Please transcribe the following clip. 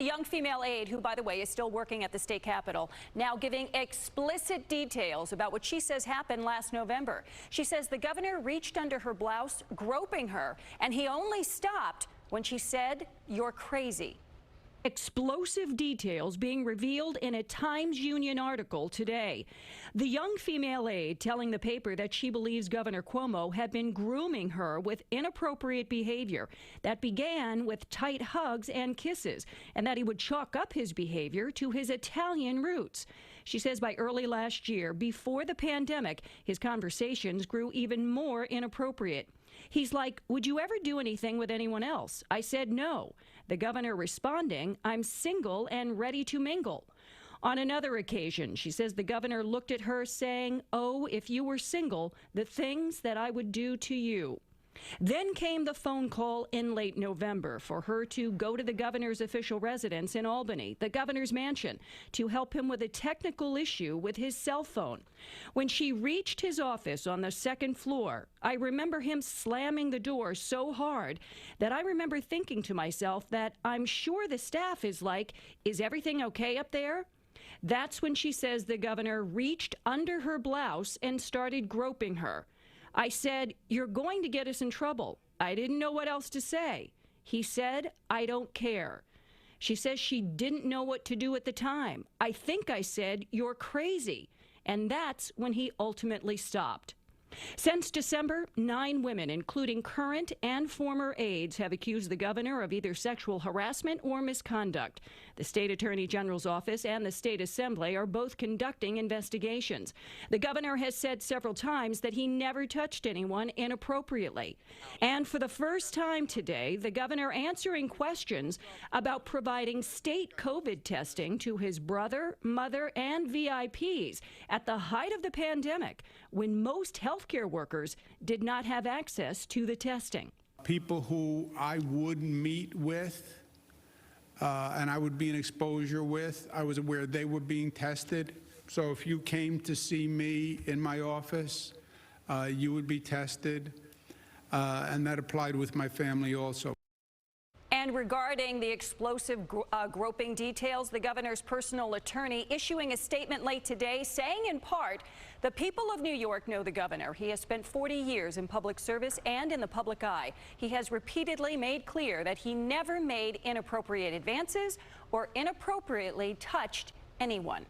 A young female aide, who, by the way, is still working at the state capitol, now giving explicit details about what she says happened last November. She says the governor reached under her blouse, groping her, and he only stopped when she said, "You're crazy." Explosive details being revealed in a Times Union article today. The young female aide telling the paper that she believes Governor Cuomo had been grooming her with inappropriate behavior that began with tight hugs and kisses, and that he would chalk up his behavior to his Italian roots. She says by early last year, before the pandemic, his conversations grew even more inappropriate. He's like, "Would you ever do anything with anyone else?" I said no. The governor responding, "I'm single and ready to mingle." On another occasion, she says the governor looked at her saying, "Oh, if you were single, the things that I would do to you." Then came the phone call in late November for her to go to the governor's official residence in Albany, the governor's mansion, to help him with a technical issue with his cell phone. When she reached his office on the second floor, I remember him slamming the door so hard that I remember thinking to myself that I'm sure the staff is like, "Is everything okay up there?" That's when she says the governor reached under her blouse and started groping her. I said, "You're going to get us in trouble." I didn't know what else to say. He said, "I don't care." She says she didn't know what to do at the time. I think I said, "You're crazy." And that's when he ultimately stopped. Since December, 9 women, including current and former aides, have accused the governor of either sexual harassment or misconduct. The state attorney general's office and the state assembly are both conducting investigations. The governor has said several times that he never touched anyone inappropriately. And for the first time today, the governor answering questions about providing state COVID testing to his brother, mother, and VIPs at the height of the pandemic, when most healthcare workers did not have access to the testing. People who I would meet with and I would be in exposure with, I was aware they were being tested. So if you came to see me in my office, you would be tested, and that applied with my family also. And regarding the explosive groping details, the governor's personal attorney issuing a statement late today saying in part, the people of New York know the governor. He has spent 40 years in public service and in the public eye. He has repeatedly made clear that he never made inappropriate advances or inappropriately touched anyone.